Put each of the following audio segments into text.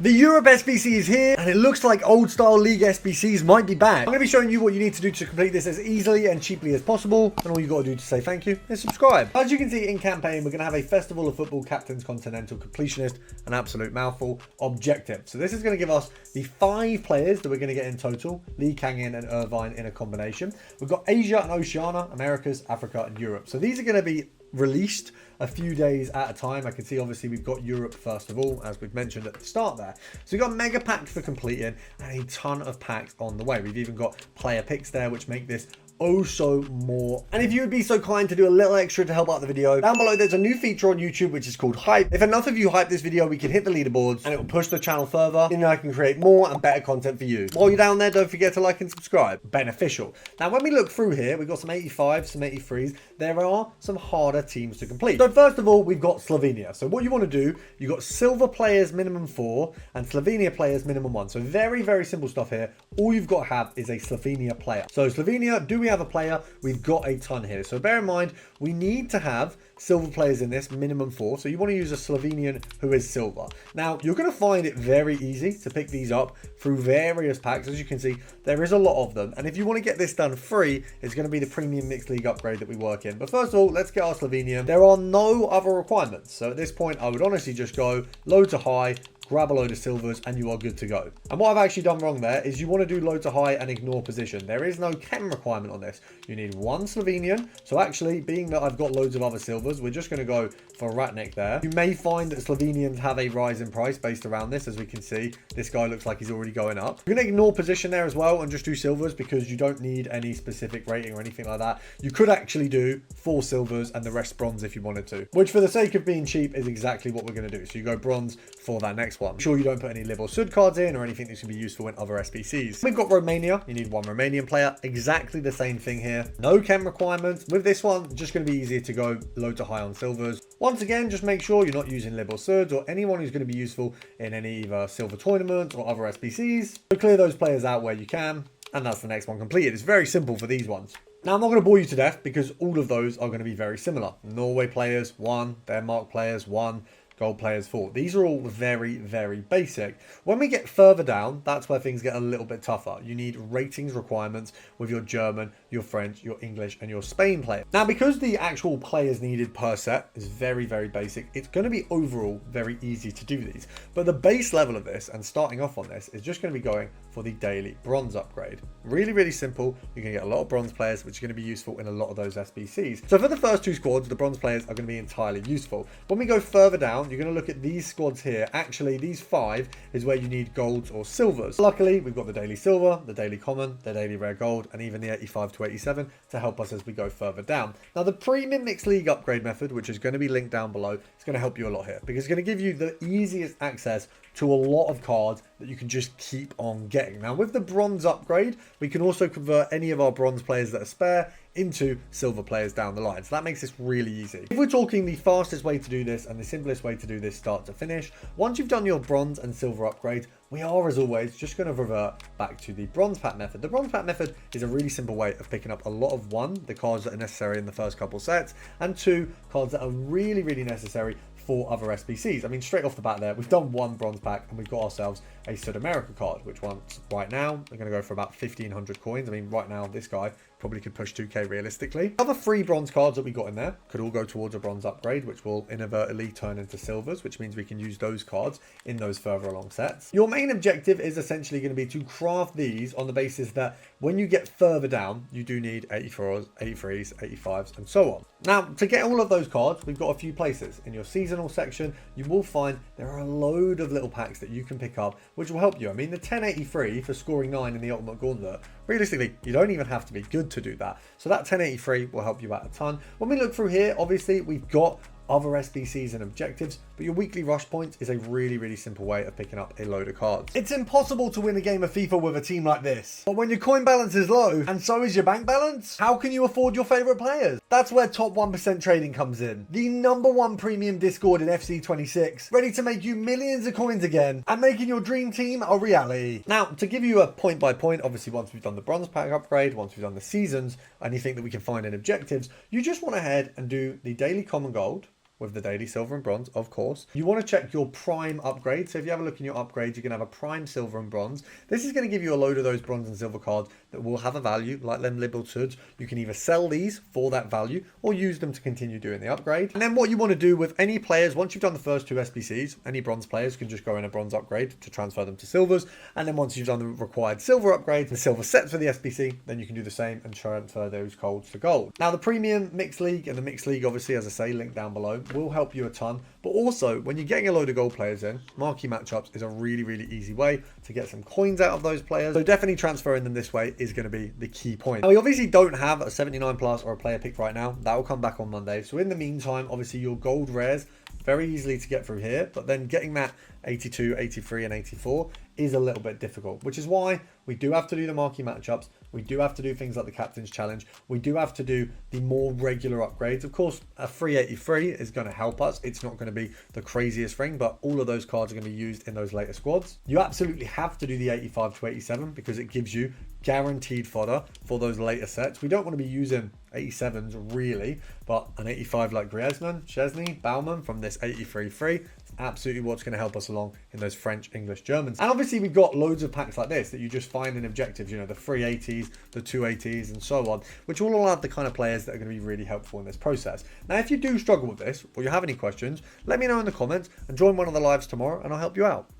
The Europe SBC is here, and it looks like old style league SBCs might be back. I'm going to be showing you what you need to do to complete this as easily and cheaply as possible, and all you got to do to say thank you is subscribe. As you can see in campaign, we're going to have a Festival of Football Captains Continental Completionist, an absolute mouthful, objective. So this is going to give us the 5 players that we're going to get in total, Lee Kangin and Irvine in a combination. We've got Asia and Oceania, Americas, Africa and Europe. So these are going to be released a few days at a time. I can see obviously we've got Europe first of all, as we've mentioned at the start there. So we've got mega packs for completing and a ton of packs on the way. We've even got player picks there, which make this oh so more. And if you would be so kind to do a little extra to help out the video, down below there's a new feature on YouTube which is called hype. If enough of you hype this video, we can hit the leaderboards and it will push the channel further, and I can create more and better content for you. While you're down there, don't forget to like and subscribe. Beneficial. Now when we look through here, we've got some 85s, some 83s. There are some harder teams to complete. So first of all, we've got Slovenia. So what you want to do, you've got silver players minimum 4 and Slovenia players minimum 1. So very, very simple stuff here. All you've got to have is a Slovenia player. So Slovenia, do we have a player? We've got a ton here. So bear in mind, we need to have silver players in this, minimum 4. So you want to use a Slovenian who is silver. Now, you're going to find it very easy to pick these up through various packs. As you can see, there is a lot of them. And if you want to get this done free, it's going to be the premium mixed league upgrade that we work in. But first of all, let's get our Slovenian. There are no other requirements. So at this point, I would honestly just go low to high, grab a load of silvers, and you are good to go. And what I've actually done wrong there is you want to do low to high and ignore position. There is no chem requirement on this. You need 1 Slovenian. So actually, being that I've got loads of other silvers, we're just going to go for Ratnik there. You may find that Slovenians have a rise in price based around this. As we can see, this guy looks like he's already going up. You're going to ignore position there as well and just do silvers because you don't need any specific rating or anything like that. You could actually do 4 silvers and the rest bronze if you wanted to, which for the sake of being cheap is exactly what we're going to do. So you go bronze for that next one. Make sure you don't put any Liv or Sud cards in or anything that's going to be useful in other SBCs. We've got Romania. You need 1 Romanian player. Exactly the same thing here. No chem requirements. With this one, just going to be easier to go low to high on silvers. Once again, just make sure you're not using Liv or Sud or anyone who's going to be useful in any either silver tournaments or other SBCs. So clear those players out where you can. And that's the next one completed. It's very simple for these ones. Now, I'm not going to bore you to death because all of those are going to be very similar. Norway players, 1. Denmark players, 1. Gold players 4. These are all very, very basic. When we get further down, that's where things get a little bit tougher. You need ratings requirements with your German, your French, your English, and your Spain player. Now, because the actual players needed per set is very, very basic, it's going to be overall very easy to do these. But the base level of this, and starting off on this, is just going to be going for the daily bronze upgrade. Really, really simple. You're going to get a lot of bronze players, which are going to be useful in a lot of those SBCs. So for the first 2 squads, the bronze players are going to be entirely useful. When we go further down, you're going to look at these squads here. Actually, these 5 is where you need golds or silvers. Luckily, we've got the daily silver, the daily common, the daily rare gold, and even the 85 to 87 to help us as we go further down. Now, the premium mixed league upgrade method, which is going to be linked down below, is going to help you a lot here because it's going to give you the easiest access to a lot of cards that you can just keep on getting. Now, with the bronze upgrade, we can also convert any of our bronze players that are spare into silver players down the line. So that makes this really easy. If we're talking the fastest way to do this and the simplest way to do this start to finish, once you've done your bronze and silver upgrade, we are, as always, just going to revert back to the bronze pack method. The bronze pack method is a really simple way of picking up a lot of 1, the cards that are necessary in the first couple sets, and 2, cards that are really, really necessary for other SBCs. I mean, straight off the bat there, we've done 1 bronze pack and we've got ourselves a Sud America card, which ones right now are going to go for about 1,500 coins. I mean, right now, this guy probably could push 2k realistically. Other 3 bronze cards that we got in there could all go towards a bronze upgrade, which will inadvertently turn into silvers, which means we can use those cards in those further along sets. Your main objective is essentially going to be to craft these on the basis that when you get further down, you do need 84s, 83s, 85s, and so on. Now, to get all of those cards, we've got a few places. In your seasonal section, you will find there are a load of little packs that you can pick up, which will help you. I mean, the 1083 for scoring 9 in the Ultimate Gauntlet, realistically, you don't even have to be good to do that. So that 1083 will help you out a ton. When we look through here, obviously, we've got other SBCs and objectives, but your weekly rush points is a really, really simple way of picking up a load of cards. It's impossible to win a game of FIFA with a team like this. But when your coin balance is low, and so is your bank balance, how can you afford your favorite players? That's where Top 1% Trading comes in. The #1 premium Discord in FC26, ready to make you millions of coins again, and making your dream team a reality. Now, to give you a point by point, obviously once we've done the bronze pack upgrade, once we've done the seasons, anything that we can find in objectives, you just want to head and do the daily common gold, with the daily silver and bronze, of course. You want to check your prime upgrade. So if you have a look in your upgrades, you can have a prime silver and bronze. This is going to give you a load of those bronze and silver cards that will have a value, like them liberal suds. You can either sell these for that value or use them to continue doing the upgrade. And then what you want to do with any players, once you've done the first 2 SBCs, any bronze players can just go in a bronze upgrade to transfer them to silvers. And then once you've done the required silver upgrades, the silver sets for the SBC, then you can do the same and transfer those golds to gold. Now the premium mixed league and the mixed league, obviously, as I say, link down below, will help you a ton. But also when you're getting a load of gold players in, marquee matchups is a really, really easy way to get some coins out of those players. So definitely transferring them this way is going to be the key point. Now we obviously don't have a 79 plus or a player pick right now. That will come back on Monday. So in the meantime, obviously your gold rares, very easily to get through here, but then getting that 82, 83 and 84 is a little bit difficult, which is why we do have to do the marquee matchups. We do have to do things like the captain's challenge. We do have to do the more regular upgrades. Of course, a free 83 is going to help us. It's not going to be the craziest thing, but all of those cards are going to be used in those later squads. You absolutely have to do the 85 to 87 because it gives you guaranteed fodder for those later sets. We don't want to be using 87s really, but an 85 like Griezmann, Chesney, Baumann from this 83 free, absolutely what's going to help us along in those French, English, Germans. And obviously we've got loads of packs like this that you just find in objectives, you know, the 380s, the 280s and so on, which will all have the kind of players that are going to be really helpful in this process. Now, if you do struggle with this or you have any questions, let me know in the comments and join one of the lives tomorrow and I'll help you out.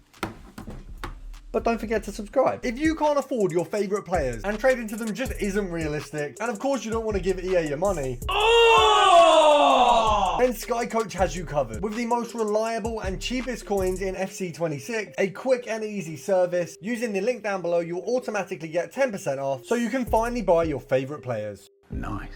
But don't forget to subscribe. If you can't afford your favorite players and trading to them just isn't realistic, and of course you don't want to give EA your money, then Sky Coach has you covered. With the most reliable and cheapest coins in FC26, a quick and easy service, using the link down below, you'll automatically get 10% off so you can finally buy your favorite players. Nice.